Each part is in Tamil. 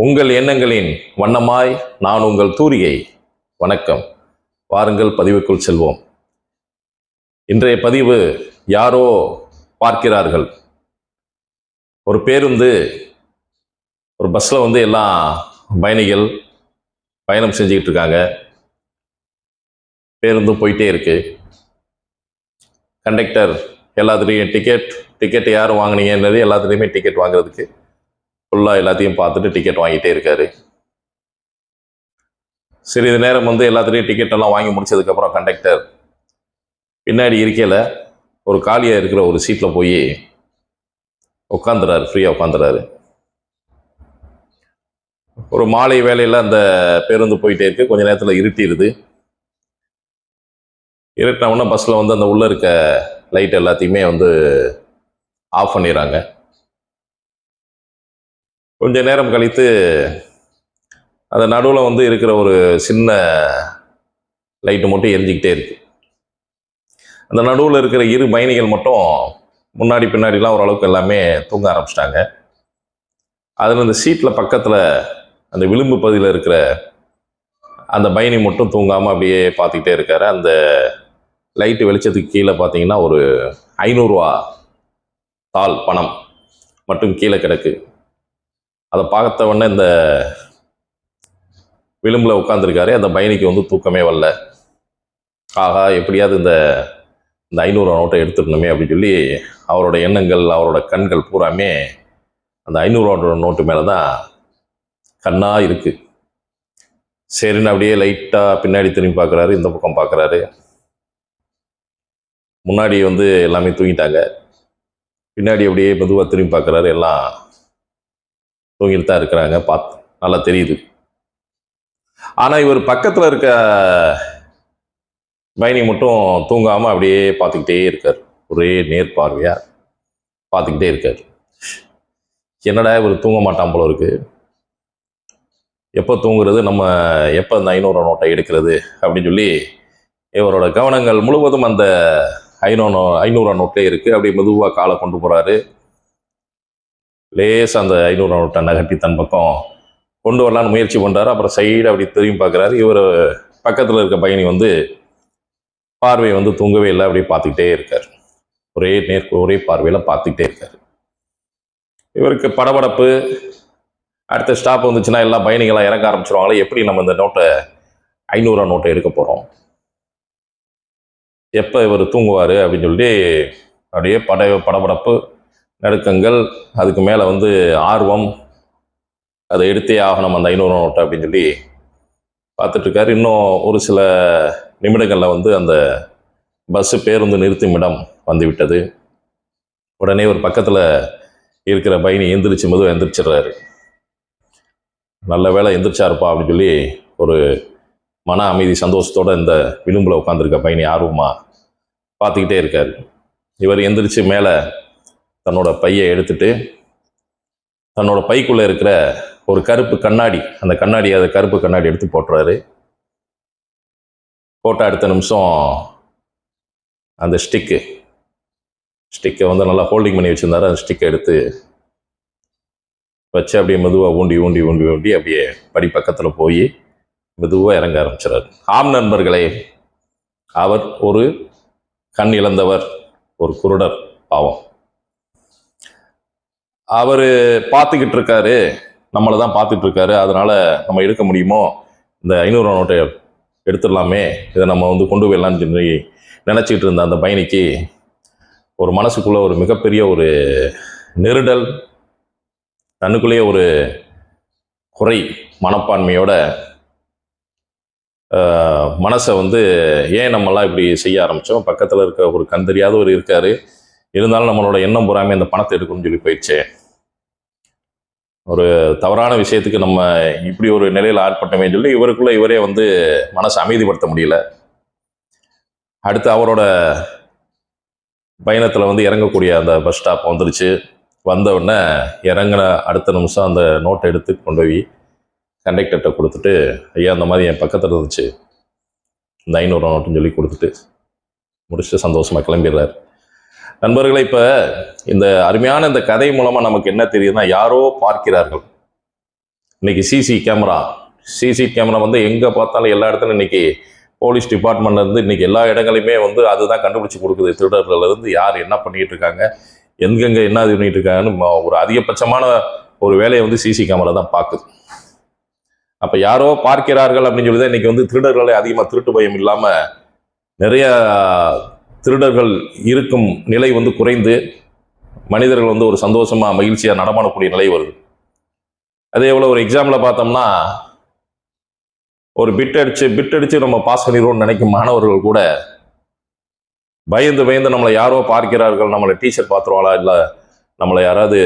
உங்கள் எண்ணங்களின் வண்ணமாய் நான் உங்கள் தூரிகை. வணக்கம். வாருங்கள் பதிவுக்குள் செல்வோம். இன்றைய பதிவு யாரோ பார்க்கிறார்கள். ஒரு பேருந்து, ஒரு பஸ்ஸில் எல்லாம் பயணிகள் பயணம் செஞ்சுக்கிட்டு இருக்காங்க. பேருந்து போயிட்டே இருக்கு. கண்டக்டர் எல்லாத்துலேயும் டிக்கெட் யார் வாங்கினீங்கன்றது எல்லாத்துலேயுமே டிக்கெட் வாங்குறதுக்கு ஃபுல்லாக எல்லாத்தையும் பார்த்துட்டு டிக்கெட் வாங்கிட்டே இருக்காரு. சிறிது நேரம் எல்லாத்துலேயும் டிக்கெட்டெல்லாம் வாங்கி முடிச்சதுக்கப்புறம் கண்டக்டர் பின்னாடி இருக்கையில் ஒரு காலியாக இருக்கிற ஒரு சீட்டில் போய் உட்காந்துறாரு, ஃப்ரீயாக உட்காந்துறாரு. ஒரு மாலை வேலையில் அந்த பேருந்து போயிட்டே இருக்கு. கொஞ்ச நேரத்தில் இருட்டிடுது. இருட்டின உடனே பஸ்ஸில் அந்த உள்ளே இருக்க லைட் எல்லாத்தையுமே ஆஃப் பண்ணிடுறாங்க. கொஞ்ச நேரம் கழித்து அந்த நடுவில் இருக்கிற ஒரு சின்ன லைட்டு மட்டும் எரிஞ்சிக்கிட்டே இருக்கு. அந்த நடுவில் இருக்கிற இரு பயணிகள் மட்டும் முன்னாடி பின்னாடிலாம் ஓரளவுக்கு எல்லாமே தூங்க ஆரம்பிச்சிட்டாங்க. அதில் அந்த சீட்டில் பக்கத்தில் அந்த விளிம்பு பகுதியில் இருக்கிற அந்த பயணி மட்டும் தூங்காமல் அப்படியே பார்த்துக்கிட்டே இருக்காரு. அந்த லைட்டு வெளிச்சத்துக்கு கீழே பார்த்தீங்கன்னா ஒரு 500 ரூபா தாள் பணம் மட்டும் கீழே கிடக்கு. அதை பார்த்த உடனே இந்த விளிம்பில் உட்காந்துருக்காரு அந்த பயணிக்கு தூக்கமே வரல. ஆகா, எப்படியாவது இந்த 500 ரூபா நோட்டை எடுத்துடணுமே அப்படின்னு சொல்லி அவரோட எண்ணங்கள், அவரோட கண்கள் பூராமே அந்த 500 ரூபா நோட்டு மேலே தான் கண்ணாக இருக்குது. சரின்னு அப்படியே லைட்டாக பின்னாடி திரும்பி பார்க்குறாரு, இந்த பக்கம் பார்க்குறாரு. முன்னாடி எல்லாமே தூங்கிட்டாங்க. பின்னாடி அப்படியே மெதுவாக திரும்பி பார்க்குறாரு, எல்லாம் தூங்கிட்டு தான் இருக்கிறாங்க. பார்த்து நல்லா தெரியுது. ஆனால் இவர் பக்கத்தில் இருக்க பயணி மட்டும் தூங்காமல் அப்படியே பார்த்துக்கிட்டே இருக்கார். ஒரே நேர்பார்வையாக பார்த்துக்கிட்டே இருக்கார். என்னடா இவர் தூங்க மாட்டான் போல இருக்கு, எப்போ தூங்குறது, நம்ம எப்போ அந்த 500 ரூபா நோட்டை எடுக்கிறது அப்படின்னு சொல்லி இவரோட கவனங்கள் முழுவதும் அந்த 500 ரூபா நோட்டே இருக்குது. அப்படியே மெதுவாக காலை கொண்டு போகிறாரு. லேசாக அந்த 500 ரூபா நோட்டை நகட்டி தன் பக்கம் கொண்டு வரலான்னு முயற்சி பண்ணுறாரு. அப்புறம் சைடு அப்படி திரும்பி பார்க்குறாரு. இவர் பக்கத்தில் இருக்க பயணி பார்வை தூங்கவே இல்லை, அப்படியே பார்த்துக்கிட்டே இருக்கார். ஒரே பார்வையில் பார்த்துக்கிட்டே இருக்கார். இவருக்கு படபடப்பு. அடுத்த ஸ்டாப் வந்துச்சுன்னா எல்லா பயணிகளாக இறங்க ஆரம்பிச்சிருவாங்களே, எப்படி நம்ம இந்த நோட்டை 500 ரூபா நோட்டை எடுக்க போகிறோம், எப்போ இவர் தூங்குவார் அப்படின்னு சொல்லிட்டு அப்படியே படபடப்பு, நடுக்கங்கள், அதுக்கு மேலே ஆர்வம், அதை எடுத்தே ஆகணும் அந்த 500 ரூபா நோட்டை அப்படின்னு சொல்லி பார்த்துட்ருக்காரு. இன்னும் ஒரு சில நிமிடங்களில் அந்த பஸ்ஸு பேருந்து நிறுத்தும் இடம் வந்து விட்டது. உடனே ஒரு பக்கத்தில் இருக்கிற பயணி எந்திரிச்சிடுறாரு. நல்ல வேளை எந்திரிச்சாருப்பா அப்படின்னு சொல்லி ஒரு மன அமைதி சந்தோஷத்தோடு இந்த விளிம்பில் உட்காந்துருக்க பயணி ஆர்வமாக பார்த்துக்கிட்டே இருக்கார். இவர் எந்திரிச்சு மேலே தன்னோட பையை எடுத்துட்டு தன்னோட பைக்குள்ளே இருக்கிற ஒரு கருப்பு கண்ணாடி, அந்த கருப்பு கண்ணாடி எடுத்து போட்டுறாரு. போட்ட அடுத்த நிமிஷம் அந்த ஸ்டிக்கை நல்லா ஹோல்டிங் பண்ணி வச்சுருந்தாரு. அந்த ஸ்டிக்கை எடுத்து வச்சு அப்படியே மெதுவாக ஊண்டி அப்படியே படி பக்கத்தில் போய் மெதுவாக இறங்க ஆரம்பிச்சிடாரு. ஆம் நண்பர்களே, அவர் ஒரு கண் இழந்தவர், ஒரு குருடர். பாவம், அவர் பார்த்துக்கிட்டு இருக்காரு, நம்மளை தான் பார்த்துட்டு இருக்காரு. அதனால நம்ம எடுக்க முடியுமோ, இந்த 500 ரூபா நோட்டை எடுத்துடலாமே, இதை நம்ம கொண்டு போயிடலான்னு சொல்லி நினச்சிக்கிட்டு இருந்த அந்த பயணிக்கு ஒரு மனசுக்குள்ளே ஒரு மிகப்பெரிய ஒரு நெருடல், தன்னுக்குள்ளேயே ஒரு குறை மனப்பான்மையோட மனசை ஏன் நம்மளாம் இப்படி செய்ய ஆரம்பித்தோம், பக்கத்தில் இருக்க ஒரு கண் தெரியாதவர் இருக்கார், இருந்தாலும் நம்மளோட எண்ணம் பூராமே அந்த பணத்தை எடுக்கணும்னு சொல்லி போயிடுச்சு, ஒரு தவறான விஷயத்துக்கு நம்ம இப்படி ஒரு நிலையில் ஆட்பட்டமே சொல்லி இவருக்குள்ளே இவரே மனசை அமைதிப்படுத்த முடியல. அடுத்து அவரோட பயணத்தில் இறங்கக்கூடிய அந்த பஸ் ஸ்டாப் வந்துருச்சு. வந்த உடனே இறங்கின அடுத்த நிமிஷம் அந்த நோட்டை எடுத்து கொண்டு போய் கண்டக்டர்கிட்ட கொடுத்துட்டு, ஐயா அந்த மாதிரி என் பக்கத்தில் இருந்துச்சு இந்த 500 ரூபா நோட்டுன்னு சொல்லி கொடுத்துட்டு முடிச்சுட்டு சந்தோஷமாக கிளம்பிடுறாரு. நண்பர்களே, இப்போ இந்த அருமையான இந்த கதை மூலமாக நமக்கு என்ன தெரியுதுன்னா, யாரோ பார்க்கிறார்கள். இன்னைக்கு சிசி கேமரா வந்து எங்கே பார்த்தாலும் எல்லா இடத்துலையும் இன்னைக்கு போலீஸ் டிபார்ட்மெண்ட்லேருந்து இன்னைக்கு எல்லா இடங்களையுமே வந்து அதுதான் கண்டுபிடிச்சி கொடுக்குது. திருடர்கள்லேருந்து யார் என்ன பண்ணிட்டு இருக்காங்க, எங்கெங்கே என்ன இது பண்ணிட்டு இருக்காங்கன்னு ஒரு அதிகபட்சமான ஒரு வேலையை வந்து சிசி கேமரா தான் பார்க்குது. அப்போ யாரோ பார்க்கிறார்கள் அப்படின்னு சொல்லி தான் இன்னைக்கு வந்து திருடர்களே அதிகமாக திருட்டு பயம் இல்லாமல் நிறைய திருடர்கள் இருக்கும் நிலை வந்து குறைந்து மனிதர்கள் வந்து ஒரு சந்தோஷமாக மகிழ்ச்சியாக நடமாடக்கூடிய நிலை வருது. அதே போல் ஒரு எக்ஸாம்பிள் பார்த்தோம்னா ஒரு பிட் அடிச்சு நம்ம பாஸ் பண்ணிடுவோம்னு நினைக்கும் மாணவர்கள் கூட பயந்து நம்மளை யாரோ பார்க்கிறார்கள், நம்மளை டீச்சர் பார்த்துருவாளா, இல்லை நம்மளை யாராவது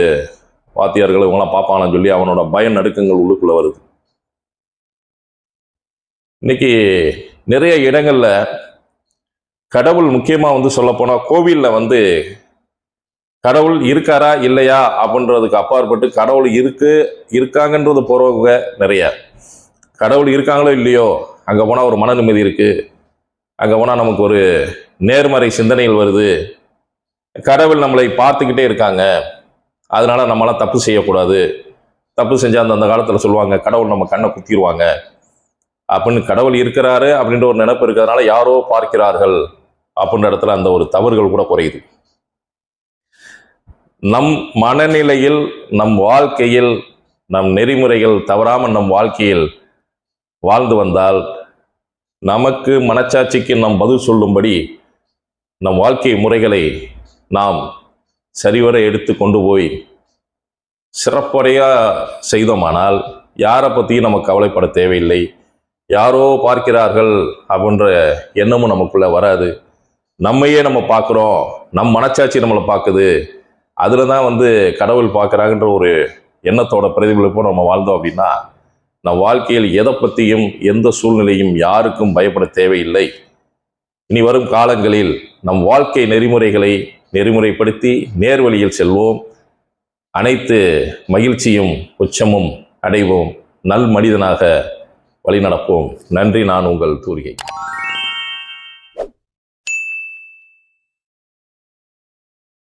வாத்தியார்கள் இவங்களாம் பார்ப்பாங்கன்னு சொல்லி அவனோட பயம் நடுக்கங்கள் உள்ளுக்குள்ள வருது. இன்னைக்கு நிறைய இடங்கள்ல கடவுள் முக்கியமா வந்து சொல்ல போனா கோவில்ல வந்து கடவுள் இருக்காரா இல்லையா அப்படின்றதுக்கு அப்பாற்பட்டு கடவுள் இருக்காங்கன்றது போறவங்க நிறைய. கடவுள் இருக்காங்களோ இல்லையோ அங்க போனா ஒரு மன நிம்மதி இருக்கு, அங்க போனா நமக்கு ஒரு நேர்மறை சிந்தனைகள் வருது, கடவுள் நம்மளை பார்த்துக்கிட்டே இருக்காங்க, அதனால நம்மளாம் தப்பு செய்யக்கூடாது, தப்பு செஞ்சா அந்த காலத்துல சொல்லுவாங்க கடவுள் நம்ம கண்ணை குத்திடுவாங்க அப்படின்னு. கடவுள் இருக்கிறாரு அப்படின்ற ஒரு நினைப்பு இருக்கிறதுனால யாரோ பார்க்கிறார்கள் அப்படின்ற இடத்துல அந்த ஒரு தவறுகள் கூட குறையுது. நம் மனநிலையில், நம் வாழ்க்கையில், நம் நெறிமுறைகள் தவறாமல் நம் வாழ்க்கையில் வாழ்ந்து வந்தால் நமக்கு மனச்சாட்சிக்கு நாம் பதில் சொல்லும்படி நம் வாழ்க்கை முறைகளை நாம் சரிவர எடுத்து கொண்டு போய் சிறப்புறையா செய்தோமானால் யாரை பற்றியும் நம்ம கவலைப்பட தேவையில்லை. யாரோ பார்க்கிறார்கள் அப்படின்ற எண்ணமும் நமக்குள்ள வராது. நம்மையே நம்ம பார்க்குறோம், நம் மனச்சாட்சி நம்மளை பார்க்குது, அதில் தான் வந்து கடவுள் பார்க்குறாங்கன்ற ஒரு எண்ணத்தோட பிரதிபலிப்போ நம்ம வாழ்ந்தோம் அப்படின்னா நம் வாழ்க்கையில் எதை பற்றியும் எந்த சூழ்நிலையும் யாருக்கும் பயப்பட தேவையில்லை. இனி வரும் காலங்களில் நம் வாழ்க்கை நெறிமுறைகளை நெறிமுறைப்படுத்தி நேர்வழியில் செல்வோம். அனைத்து மகிழ்ச்சியும் உச்சமும் அடைவோம். நல் மனிதனாக வழிநடப்போம். நன்றி. நான் உங்கள் தூரிகை.